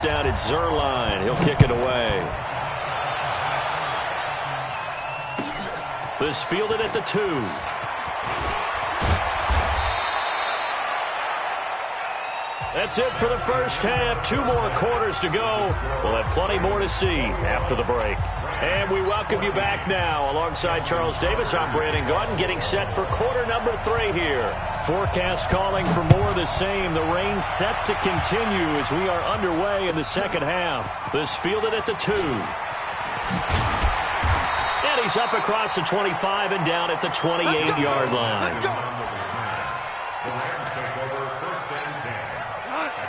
Down at Zerline. He'll kick it away. This fielded at the 2. That's it for the first half. 2 more quarters to go. We'll have plenty more to see after the break. And we welcome you back now. Alongside Charles Davis, I'm Brandon Gaudin, getting set for quarter number 3 here. Forecast calling for more of the same. The rain set to continue as we are underway in the second half. This fielded at the 2. And he's up across the 25 and down at the 28-yard line.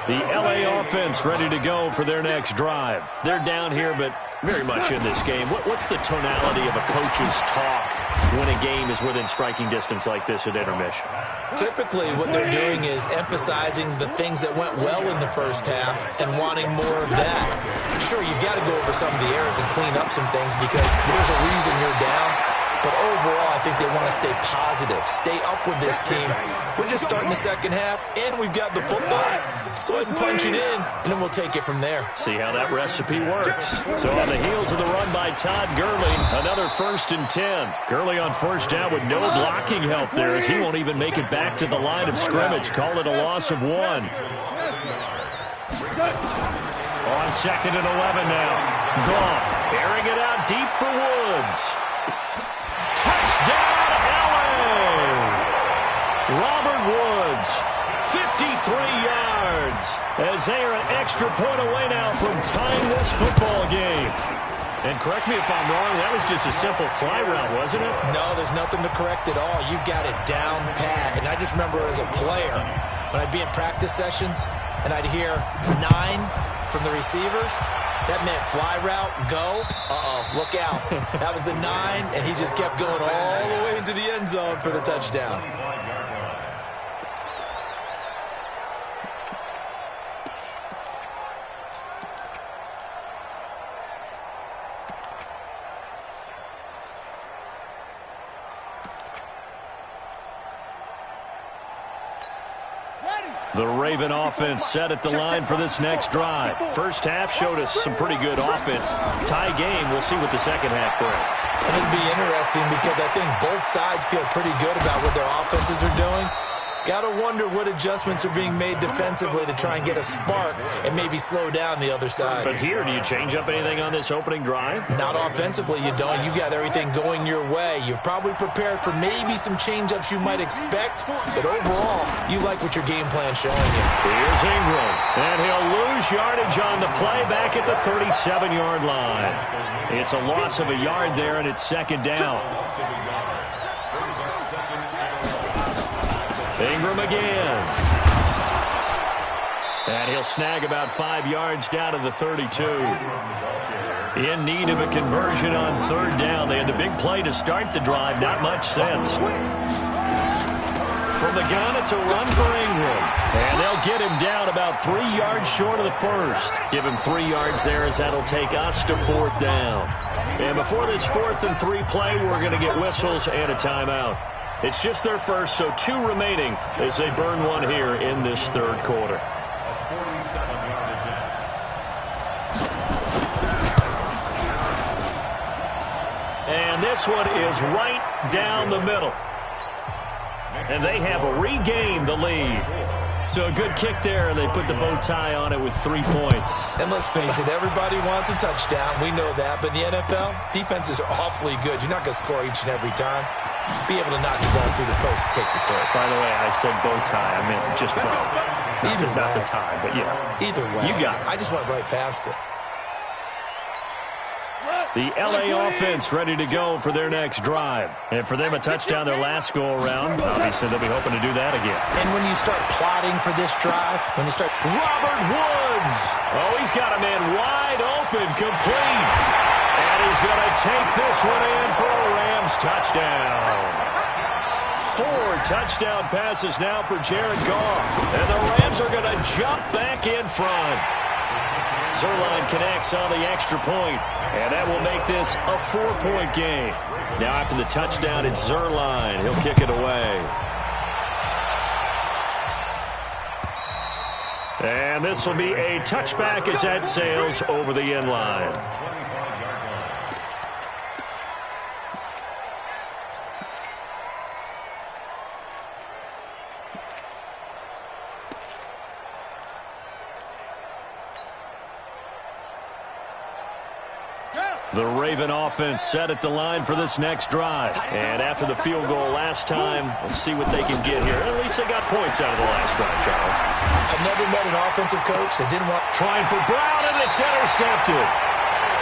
The LA offense ready to go for their next drive. They're down here, but very much in this game. What's the tonality of a coach's talk when a game is within striking distance like this at intermission? Typically, what they're doing is emphasizing the things that went well in the first half and wanting more of that. Sure, you've got to go over some of the errors and clean up some things because there's a reason you're down. But overall, I think they want to stay positive, stay up with this team. We're just starting the second half, and we've got the football. Let's go ahead and punch it in, and then we'll take it from there. See how that recipe works. So on the heels of the run by Todd Gurley, another 1st and 10. Gurley on first down with no blocking help there as he won't even make it back to the line of scrimmage. Call it a loss of 1. On 2nd and 11 now. Goff airing it out deep for Woods. Touchdown, LA! Robert Woods, 53 yards, as they are an extra point away now from tying this football game. And correct me if I'm wrong, that was just a simple fly route, wasn't it? No, there's nothing to correct at all. You've got it down pat. And I just remember as a player, when I'd be in practice sessions, and I'd hear 9 from the receivers, that meant fly route, go, look out. That was the 9, and he just kept going all the way into the end zone for the touchdown. The Raven offense set at the line for this next drive. First half showed us some pretty good offense. Tie game, we'll see what the second half brings. And it'll be interesting because I think both sides feel pretty good about what their offenses are doing. Got to wonder what adjustments are being made defensively to try and get a spark and maybe slow down the other side. But here, do you change up anything on this opening drive? Not offensively, you don't. You got everything going your way. You've probably prepared for maybe some change-ups you might expect, but overall, you like what your game plan's showing you. Here's Ingram, and he'll lose yardage on the play back at the 37-yard line. It's a loss of a yard there, and it's 2nd down. Ingram again. And he'll snag about 5 yards down to the 32. In need of a conversion on 3rd down. They had the big play to start the drive. Not much sense. From the gun, it's a run for Ingram. And they'll get him down about 3 yards short of the first. Give him 3 yards there as that'll take us to 4th down. And before this 4th and 3 play, we're going to get whistles and a timeout. It's just their first, so 2 remaining as they burn one here in this 3rd quarter. And this one is right down the middle. And they have regained the lead. So a good kick there, and they put the bow tie on it with 3 points. And let's face it, everybody wants a touchdown. We know that. But in the NFL, defenses are awfully good. You're not going to score each and every time. Be able to knock the ball through the post and take the turn. By the way, I said bow tie. I meant just bow. Either way. Not the tie, but yeah. Either way. You got it. I just went right past it. The LA offense ready to go for their next drive. And for them, a touchdown their last go-around. Obviously, they'll be hoping to do that again. And when you start plotting for this drive, when you start... Robert Woods! Oh, he's got a man wide open, complete. And he's going to take this one in for a Rams touchdown. 4 touchdown passes now for Jared Goff. And the Rams are going to jump back in front. Zerline connects on the extra point, and that will make this a 4-point game. Now after the touchdown, it's Zerline. He'll kick it away. And this will be a touchback as that sails over the end line. The Raven offense set at the line for this next drive. And after the field goal last time, we'll see what they can get here. At least they got points out of the last drive, Charles. I've never met an offensive coach that didn't want... Trying for Brown, and it's intercepted.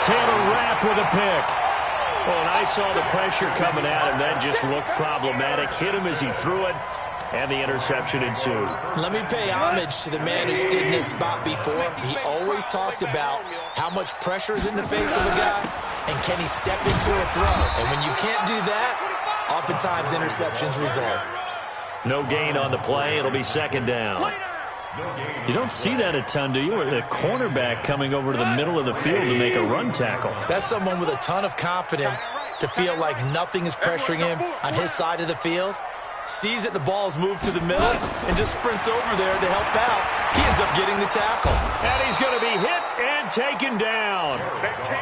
Taylor Rapp with a pick. Well, and I saw the pressure coming at him. That just looked problematic. Hit him as he threw it, and the interception ensued. Let me pay homage to the man who stood in this spot before. He always talked about how much pressure is in the face of a guy, and can he step into a throw. And when you can't do that, oftentimes interceptions result. No gain on the play. It'll be second down. You don't see that a ton, do you? Or the cornerback coming over to the middle of the field to make a run tackle. That's someone with a ton of confidence to feel like nothing is pressuring him on his side of the field. Sees that the ball's moved to the middle and just sprints over there to help out. He ends up getting the tackle. And he's going to be hit and taken down.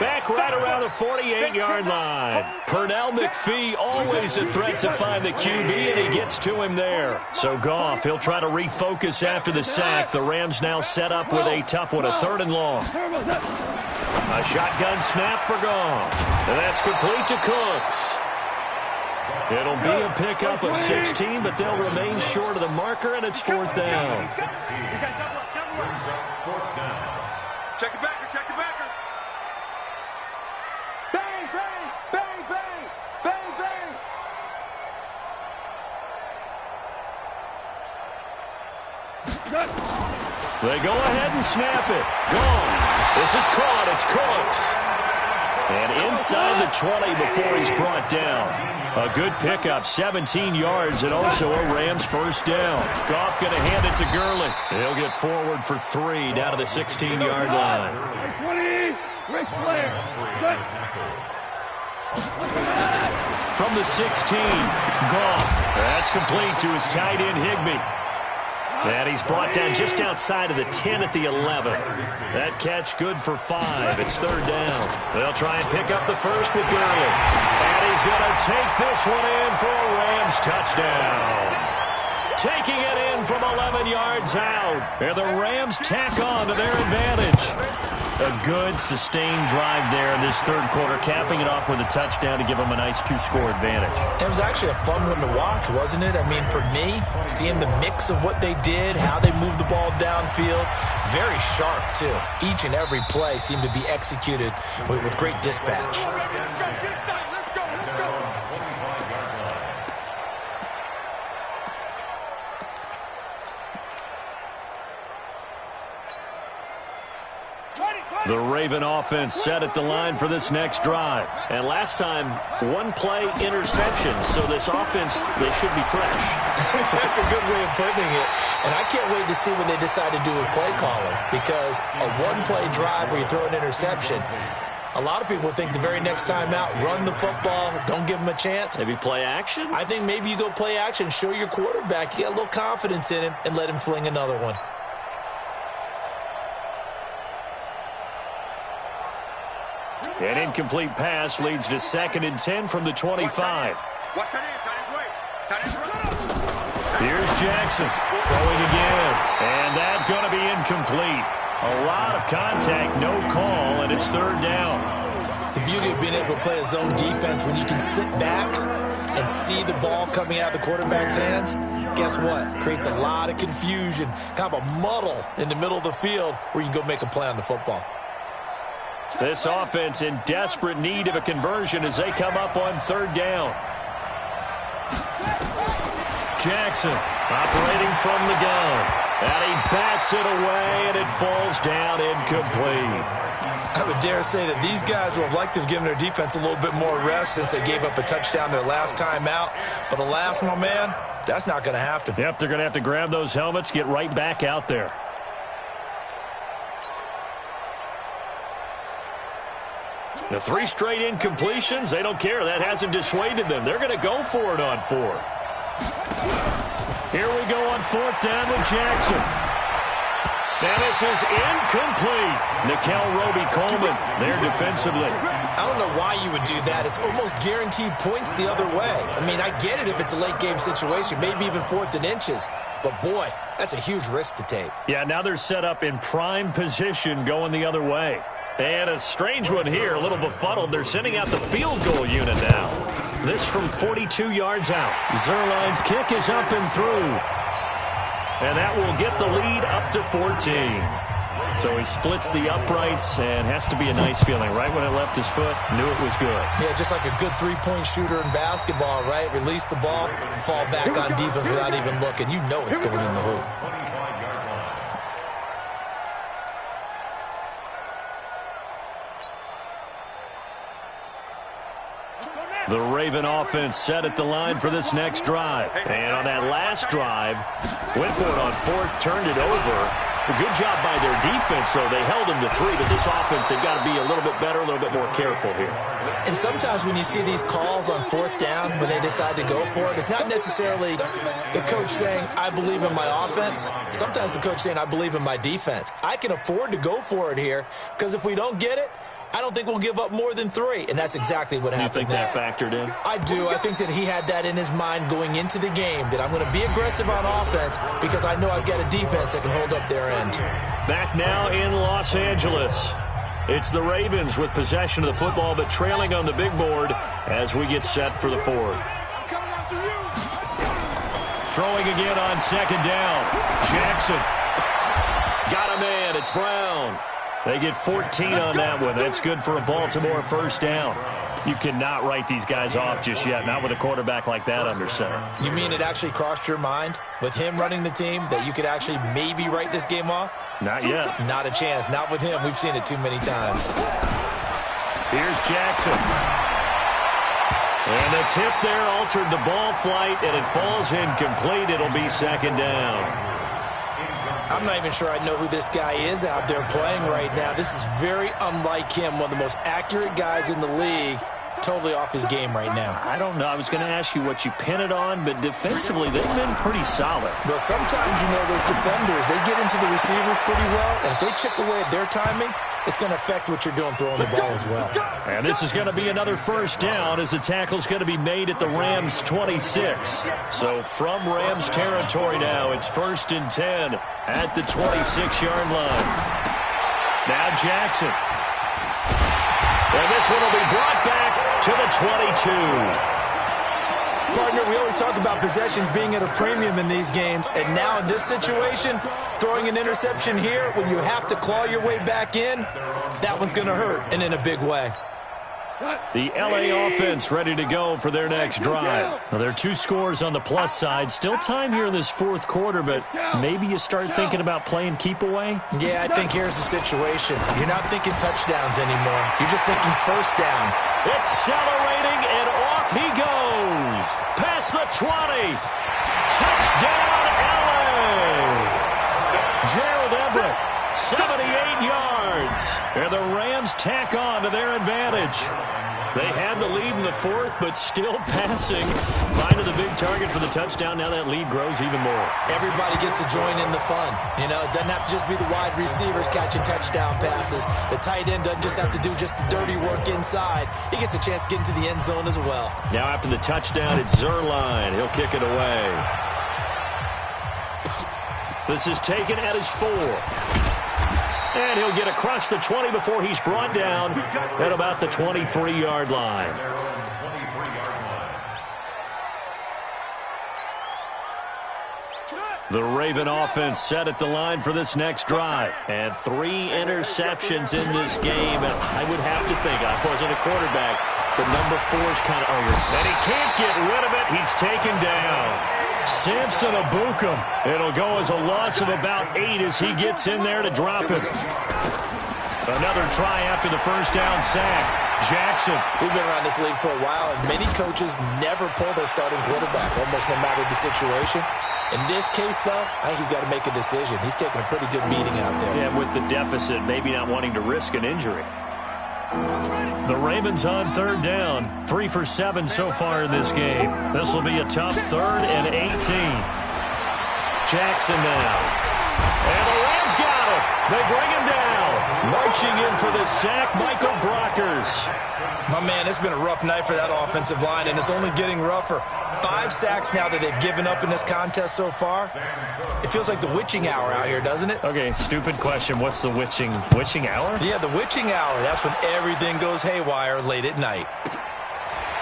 Back right around the 48-yard line. Pernell McPhee, always a threat to find the QB, and he gets to him there. So Goff, he'll try to refocus after the sack. The Rams now set up with a tough one, a 3rd and long. A shotgun snap for Goff. And that's complete to Cooks. It'll be a pickup of 16, but they'll remain short of the marker, and it's 4th down. Check the backer, check the backer. Bang, bang, bang, bang, bang, bang. They go ahead and snap it. Gone. This is caught. It's Cooks. And inside the 20 before he's brought down. A good pickup, 17 yards, and also a Rams 1st down. Goff going to hand it to Gurley. He'll get forward for 3 down to the 16-yard line. 20, great player. Good. From the 16, Goff. That's complete to his tight end, Higbee. And he's brought down just outside of the 10 at the 11. That catch good for 5. It's 3rd down. They'll try and pick up the first with Gurley. And he's going to take this one in for a Rams touchdown. Taking it in from 11 yards out. And the Rams tack on to their advantage. A good, sustained drive there in this 3rd quarter, capping it off with a touchdown to give them a nice 2-score advantage. It was actually a fun one to watch, wasn't it? I mean, for me, seeing the mix of what they did, how they moved the ball downfield, very sharp, too. Each and every play seemed to be executed with great dispatch. The Raven offense set at the line for this next drive. And last time, 1-play interception. So this offense, they should be fresh. That's a good way of putting it. And I can't wait to see what they decide to do with play calling. Because a 1-play drive where you throw an interception, a lot of people think the very next time out, run the football, don't give them a chance. Maybe play action? I think maybe you go play action, show your quarterback, you get a little confidence in him, and let him fling another one. An incomplete pass leads to 2nd and 10 from the 25. Watch tight end's way. Tight end's right. Here's Jackson throwing again. And that's going to be incomplete. A lot of contact, no call, and it's 3rd down. The beauty of being able to play a zone defense when you can sit back and see the ball coming out of the quarterback's hands, guess what? Creates a lot of confusion, kind of a muddle in the middle of the field where you can go make a play on the football. This offense in desperate need of a conversion as they come up on 3rd down. Jackson operating from the gun. And he backs it away, and it falls down incomplete. I would dare say that these guys would have liked to have given their defense a little bit more rest since they gave up a touchdown their last time out. But alas, my man, that's not going to happen. Yep, they're going to have to grab those helmets, get right back out there. The 3 straight incompletions, they don't care. That hasn't dissuaded them. They're going to go for it on 4th. Here we go on 4th down with Jackson. And this is incomplete. Nickel Roby-Coleman there defensively. I don't know why you would do that. It's almost guaranteed points the other way. I mean, I get it if it's a late game situation, maybe even 4th and inches. But, boy, that's a huge risk to take. Yeah, now they're set up in prime position going the other way. And a strange one here, a little befuddled. They're sending out the field goal unit now. This from 42 yards out. Zerline's kick is up and through. And that will get the lead up to 14. So he splits the uprights and has to be a nice feeling. Right when it left his foot, knew it was good. Yeah, just like a good three-point shooter in basketball, right? Release the ball, fall back on defense without even looking. You know it's going in the hoop. The Raven offense set at the line for this next drive. And on that last drive, went for it on 4th, turned it over. A good job by their defense, though. They held them to 3, but this offense, they've got to be a little bit better, a little bit more careful here. And sometimes when you see these calls on 4th down, when they decide to go for it, it's not necessarily the coach saying, I believe in my offense. Sometimes the coach saying, I believe in my defense. I can afford to go for it here, because if we don't get it, I don't think we'll give up more than 3, and that's exactly what happened. You think that factored in? I do. I think that he had that in his mind going into the game, that I'm going to be aggressive on offense because I know I've got a defense that can hold up their end. Back now in Los Angeles. It's the Ravens with possession of the football, but trailing on the big board as we get set for the 4th. Throwing again on 2nd down. Jackson. Got a man. It's Brown. They get 14 on that one. That's good for a Baltimore 1st down. You cannot write these guys off just yet, not with a quarterback like that under center. You mean it actually crossed your mind with him running the team that you could actually maybe write this game off? Not yet. Not a chance. Not with him. We've seen it too many times. Here's Jackson. And the tip there altered the ball flight, and it falls incomplete. It'll be 2nd down. I'm not even sure I know who this guy is out there playing right now. This is very unlike him, one of the most accurate guys in the league. Totally off his game right now. I don't know. I was going to ask you what you pin it on, but defensively, they've been pretty solid. Well, sometimes, you know, those defenders, they get into the receivers pretty well, and if they chip away at their timing, it's going to affect what you're doing throwing the ball as well. And this is going to be another 1st down as the tackle's going to be made at the Rams' 26. So from Rams territory now, it's 1st and 10 at the 26-yard line. Now Jackson. And this one will be brought back to the 22. Partner, we always talk about possessions being at a premium in these games, and now in this situation, throwing an interception here when you have to claw your way back in, that one's going to hurt, and in a big way. The L.A. offense ready to go for their next drive. Now, there are 2 scores on the plus side. Still time here in this 4th quarter, but maybe you start thinking about playing keep away? Yeah, I think here's the situation. You're not thinking touchdowns anymore. You're just thinking 1st downs. Accelerating, and off he goes. Past the 20. Touchdown, L.A. Gerald Everett, 78 yards. And the Rams tack on to their advantage. They had the lead in the 4th, but still passing. Finding the big target for the touchdown. Now that lead grows even more. Everybody gets to join in the fun. You know, it doesn't have to just be the wide receivers catching touchdown passes. The tight end doesn't just have to do just the dirty work inside. He gets a chance to get into the end zone as well. Now after the touchdown, it's Zerline. He'll kick it away. This is taken at his 4. And he'll get across the 20 before he's brought down at about the 23-yard line. The Raven offense set at the line for this next drive. And 3 interceptions in this game. And I would have to think, I wasn't a quarterback, but number 4 is kind of over. And he can't get rid of it. He's taken down. Samson Abukum. It'll go as a loss of about 8 as he gets in there to drop him. Another try after the 1st down sack. Jackson. We've been around this league for a while, and many coaches never pull their starting quarterback, almost no matter the situation. In this case, though, I think he's got to make a decision. He's taking a pretty good beating out there. Yeah, with the deficit, maybe not wanting to risk an injury. The Ravens on 3rd down. 3 for 7 so far in this game. This will be a tough 3rd and 18. Jackson now. And the Rams got him. They bring him down. Marching in for the sack, Michael Brockers. My man, it's been a rough night for that offensive line, and it's only getting rougher. 5 sacks now that they've given up in this contest so far. It feels like the witching hour out here, doesn't it? Okay, stupid question. What's the witching hour? Yeah, the witching hour. That's when everything goes haywire late at night.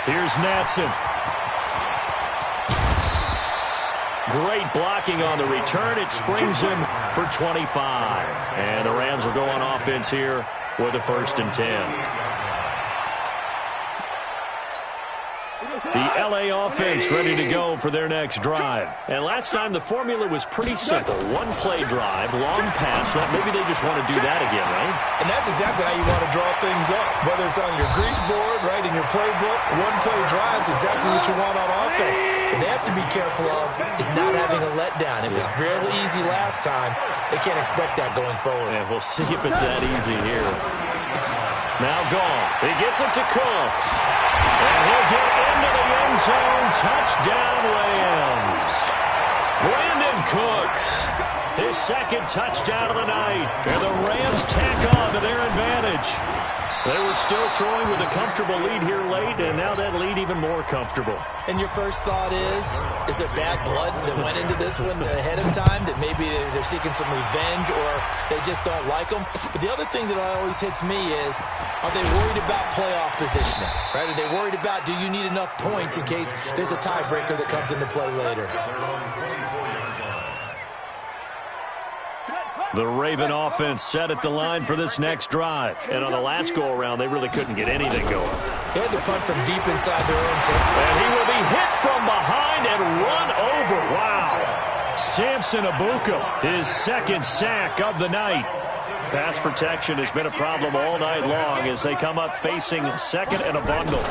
Here's Natson. Great blocking on the return. It springs him for 25. And the Rams will go on offense here with a 1st and 10. The L.A. offense ready to go for their next drive. And last time the formula was pretty simple. 1-play drive, long pass. Maybe they just want to do that again, right? And that's exactly how you want to draw things up. Whether it's on your grease board, right, in your playbook, 1-play drive is exactly what you want on offense. What they have to be careful of is not having a letdown. It was real easy last time. They can't expect that going forward. And we'll see if it's that easy here. Now Goff. He gets it to Cooks. And he'll get into the end zone. Touchdown, Rams. Brandon Cooks. His 2nd touchdown of the night. And the Rams tack on to their advantage. They were still throwing with a comfortable lead here late, and now that lead even more comfortable. And your first thought is there bad blood that went into this one ahead of time, that maybe they're seeking some revenge or they just don't like them? But the other thing that always hits me is, are they worried about playoff positioning? Right? Are they worried about, do you need enough points in case there's a tiebreaker that comes into play later? The Raven offense set at the line for this next drive. And on the last go-around, they really couldn't get anything going. They had to punt from deep inside their own territory. And he will be hit from behind and run over. Wow. Samson Abuka, his 2nd sack of the night. Pass protection has been a problem all night long as they come up facing 2nd and a bundle.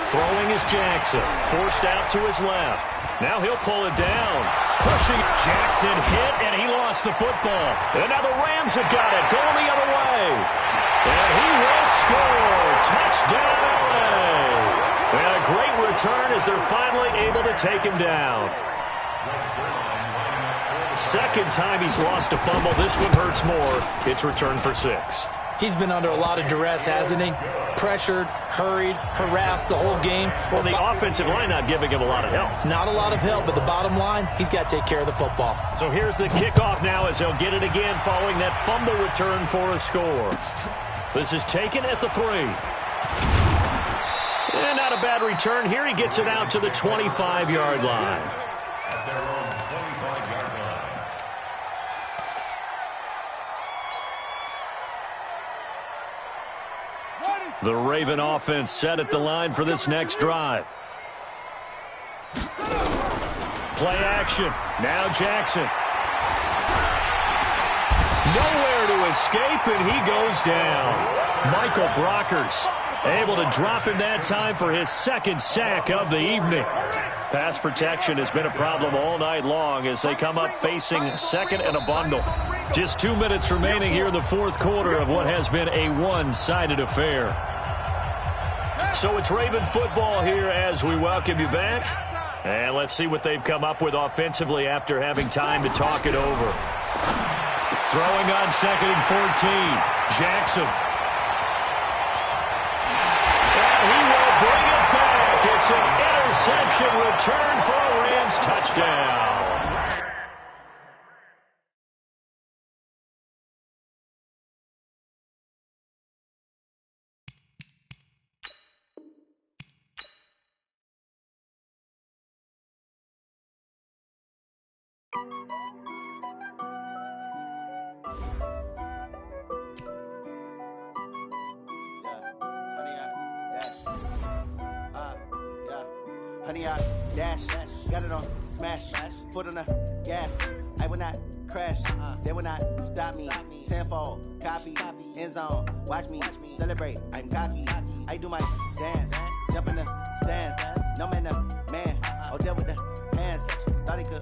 Throwing is Jackson. Forced out to his left. Now he'll pull it down. Pushing. Jackson hit, and he lost the football. And now the Rams have got it. Going the other way. And he will score. Touchdown, L.A. And a great return as they're finally able to take him down. 2nd time he's lost a fumble. This one hurts more. It's returned for 6. He's been under a lot of duress, hasn't he? Pressured, hurried, harassed the whole game. Well, the offensive line not giving him a lot of help. Not a lot of help, but the bottom line, he's got to take care of the football. So here's the kickoff now as he'll get it again following that fumble return for a score. This is taken at the 3. And not a bad return here. He gets it out to the 25-yard line. The Raven offense set at the line for this next drive. Play action. Now Jackson. Nowhere to escape, and he goes down. Michael Brockers able to drop him that time for his 2nd sack of the evening. Pass protection has been a problem all night long as they come up facing 2nd and a bundle. Just 2 minutes remaining here in the 4th quarter of what has been a one-sided affair. So it's Raven football here as we welcome you back. And let's see what they've come up with offensively after having time to talk it over. Throwing on 2nd and 14. Jackson. And he will bring it back. It's an interception return for a Rams touchdown. Honey, I dash, got it on smash, foot on the gas. I will not crash, they will not stop me. Tenfold, copy, end zone, watch me celebrate. I'm cocky, I do my dance, jump in the stands. No man, the man, oh, deal with the hands. Thought he could.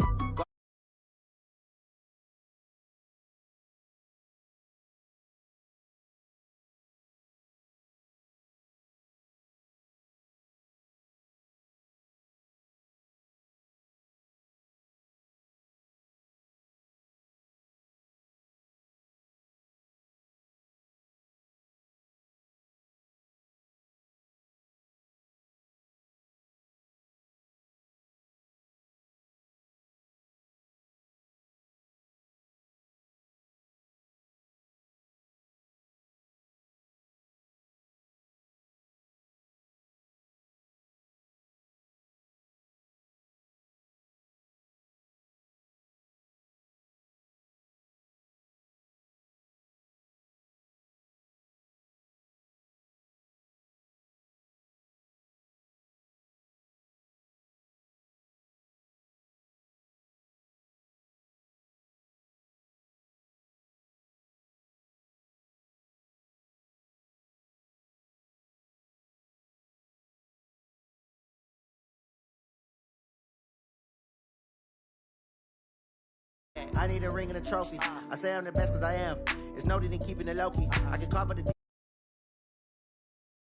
I need a ring and a trophy. I say I'm the best cause I am. It's noted in keeping it low key. I can call for the